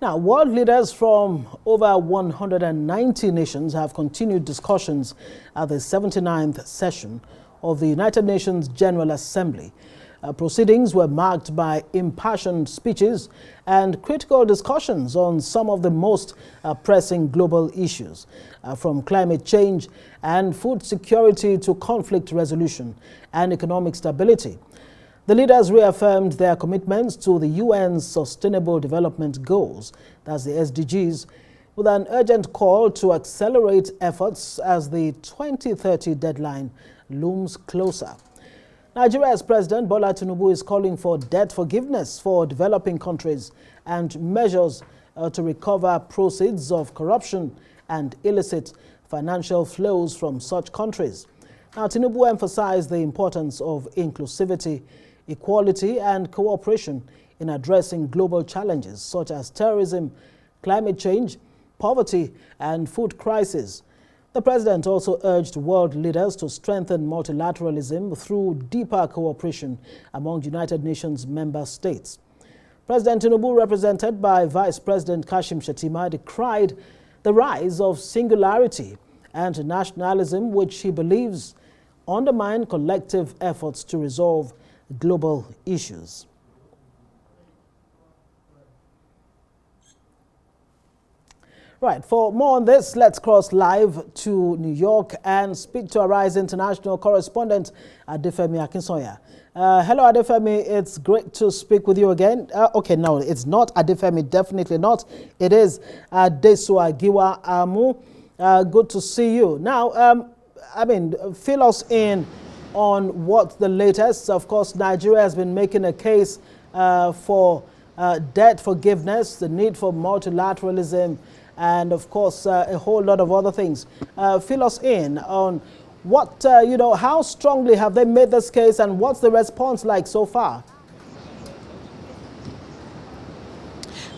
Now, world leaders from over 190 nations have continued discussions at the 79th session of the United Nations General Assembly. Proceedings were marked by impassioned speeches and critical discussions on some of the most pressing global issues, from climate change and food security to conflict resolution and economic stability. The leaders reaffirmed their commitments to the UN's Sustainable Development Goals, that's the SDGs, with an urgent call to accelerate efforts as the 2030 deadline looms closer. Nigeria's President Bola Tinubu is calling for debt forgiveness for developing countries and measures to recover proceeds of corruption and illicit financial flows from such countries. Now, Tinubu emphasized the importance of inclusivity, equality and cooperation in addressing global challenges such as terrorism, climate change, poverty and food crisis. The president also urged world leaders to strengthen multilateralism through deeper cooperation among United Nations member states. President Tinubu, represented by Vice President Kashim Shettima, decried the rise of singularity and nationalism, which he believes undermine collective efforts to resolve global issues. Right, for more on this, let's cross live to New York and speak to Arise international correspondent Adefemi Akinsoya. Hello, Adefemi. It's great to speak with you again. Okay, no, it's not Adefemi, definitely not. It is Osagie Amu. Good to see you. Now, fill us in on what the latest. Of course, Nigeria has been making a case for debt forgiveness, the need for multilateralism, and of course, a whole lot of other things. Fill us in on what, how strongly have they made this case and what's the response like so far?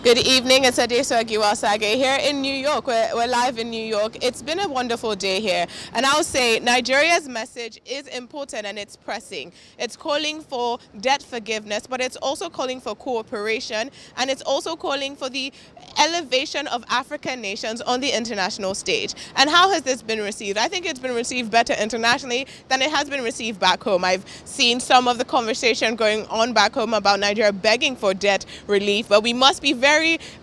Good evening, it's Osagie here in New York. We're live in New York. It's been a wonderful day here. And I'll say Nigeria's message is important and it's pressing. It's calling for debt forgiveness, but it's also calling for cooperation. And it's also calling for the elevation of African nations on the international stage. And how has this been received? I think it's been received better internationally than it has been received back home. I've seen some of the conversation going on back home about Nigeria begging for debt relief, but we must be very,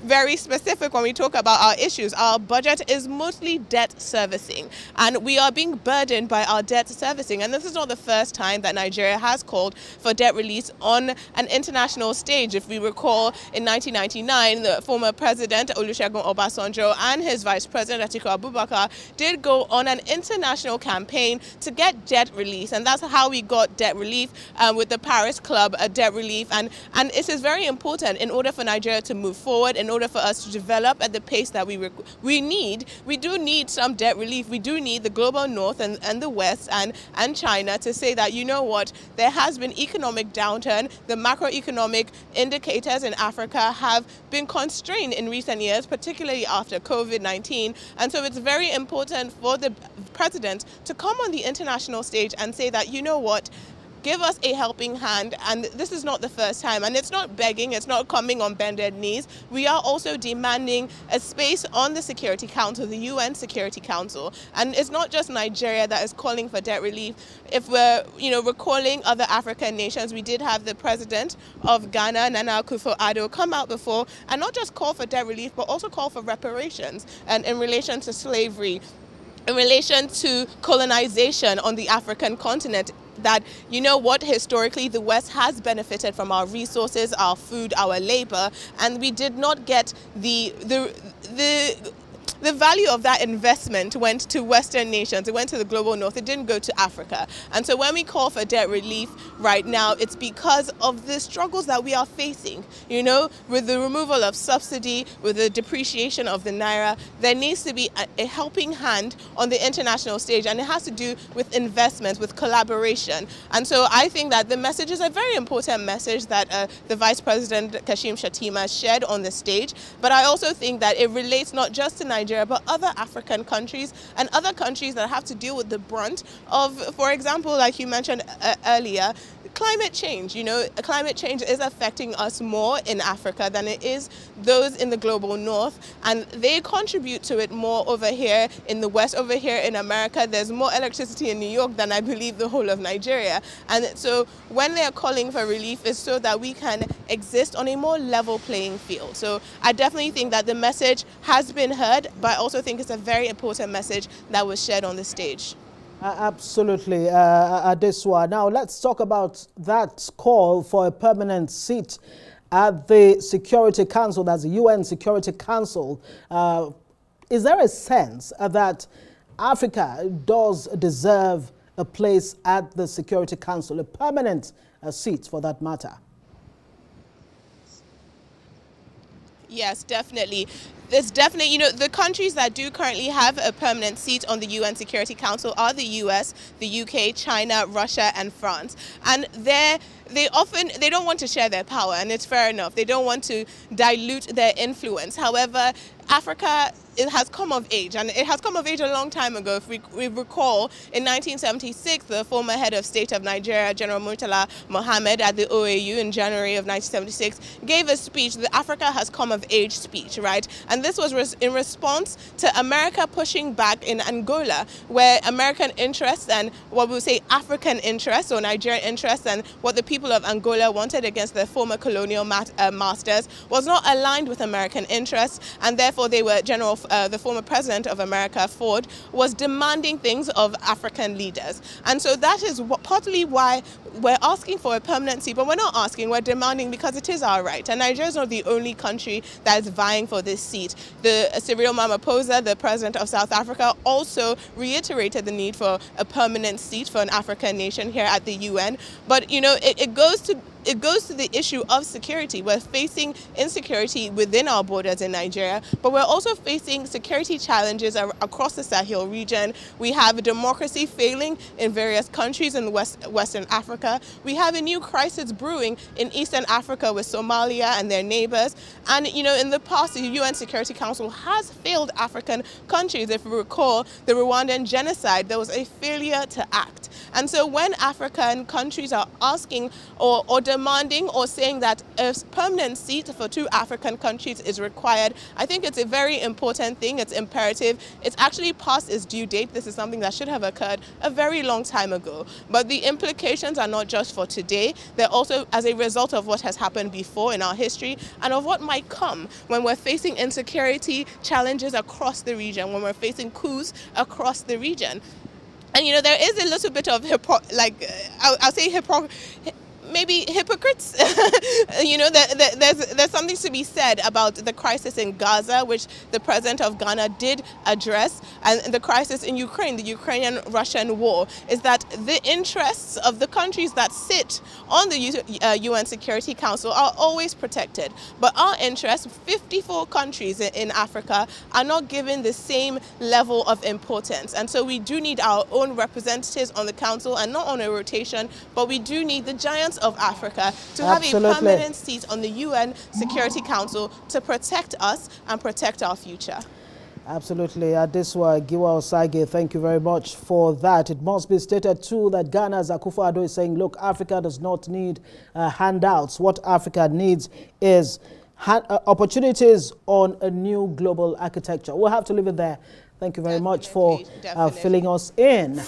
very specific when we talk about our issues. Our budget is mostly debt servicing, and we are being burdened by our debt servicing. And this is not the first time that Nigeria has called for debt release on an international stage. If we recall, in 1999, the former president Olusegun Obasanjo and his vice president Atiku Abubakar did go on an international campaign to get debt release, and that's how we got debt relief with the Paris Club, debt relief. And this is very important in order for Nigeria to move forward, in order for us to develop at the pace that we need. We do need some debt relief. We do need the global north and the west and China to say that, you know what, there has been economic downturn. The macroeconomic indicators in Africa have been constrained in recent years, particularly after COVID-19. And so it's very important for the president to come on the international stage and say that, you know what, give us a helping hand. And this is not the first time. And it's not begging, it's not coming on bended knees. We are also demanding a space on the Security Council, the UN Security Council. And it's not just Nigeria that is calling for debt relief. If we're, recalling other African nations, we did have the president of Ghana, Nana Akufo-Addo, come out before and not just call for debt relief, but also call for reparations and in relation to slavery, in relation to colonization on the African continent. That, historically the West has benefited from our resources, our food, our labor, and we did not get the value of that investment went to Western nations. It went to the global north. It didn't go to Africa. And so when we call for debt relief right now, it's because of the struggles that we are facing. With the removal of subsidy, with the depreciation of the naira, there needs to be a helping hand on the international stage, and it has to do with investment, with collaboration. And so I think that the message is a very important message that the Vice President Kashim Shettima shared on the stage. But I also think that it relates not just to Nigeria, but other African countries and other countries that have to deal with the brunt of, for example, like you mentioned earlier, climate change. You know, climate change is affecting us more in Africa than it is those in the global north, and they contribute to it more over here in the west. Over here in America, there's more electricity in New York than I believe the whole of Nigeria. And so when they're calling for relief, it's so that we can exist on a more level playing field. So I definitely think that the message has been heard, but I also think it's a very important message that was shared on the stage. Absolutely, Adesua. Now let's talk about that call for a permanent seat at the Security Council, that's the UN Security Council. Is there a sense that Africa does deserve a place at the Security Council, a permanent seat for that matter? Yes, definitely. There's definitely, you know, the countries that do currently have a permanent seat on the UN Security Council are the US, the UK, China, Russia, and France. And they don't want to share their power, and it's fair enough. They don't want to dilute their influence. However, Africa, it has come of age, and it has come of age a long time ago. If we recall, in 1976, the former head of state of Nigeria, General Murtala Mohammed, at the OAU in January of 1976, gave a speech, the Africa has come of age speech, right? And this was in response to America pushing back in Angola, where American interests and what we would say African interests or Nigerian interests and what the people of Angola wanted against their former colonial masters was not aligned with American interests, and therefore they were the former president of America, Ford, was demanding things of African leaders. And so that is partly why we're asking for a permanency, but we're not asking, we're demanding, because it is our right. And Nigeria is not the only country that is vying for this seat. The Cyril Ramaphosa, the president of South Africa, also reiterated the need for a permanent seat for an African nation here at the UN. But, you know, it goes to the issue of security. We're facing insecurity within our borders in Nigeria, but we're also facing security challenges across the Sahel region. We have democracy failing in various countries in Western Africa. We have a new crisis brewing in Eastern Africa with Somalia and their neighbors. And, you know, in the past, the UN Security Council has failed African countries. If you recall the Rwandan genocide, there was a failure to act. And so when African countries are asking or demanding or saying that a permanent seat for 2 African countries is required, I think it's a very important thing. It's imperative. It's actually past its due date. This is something that should have occurred a very long time ago. But the implications are not just for today. They're also as a result of what has happened before in our history and of what might come when we're facing insecurity challenges across the region, when we're facing coups across the region. And, you know, there is a little bit of maybe hypocrites. You know, there's something to be said about the crisis in Gaza, which the president of Ghana did address, and the crisis in Ukraine, the Ukrainian-Russian war, is that the interests of the countries that sit on the UN Security Council are always protected. But our interests, 54 countries in Africa, are not given the same level of importance. And so we do need our own representatives on the council, and not on a rotation, but we do need the giants of Africa to have a permanent seat on the UN Security Council to protect us and protect our future. Absolutely. Adesua Osagie, thank you very much for that. It must be stated too that Ghana's Akufo-Addo is saying, look, Africa does not need handouts. What Africa needs is opportunities on a new global architecture. We'll have to leave it there. Thank you very much for filling us in.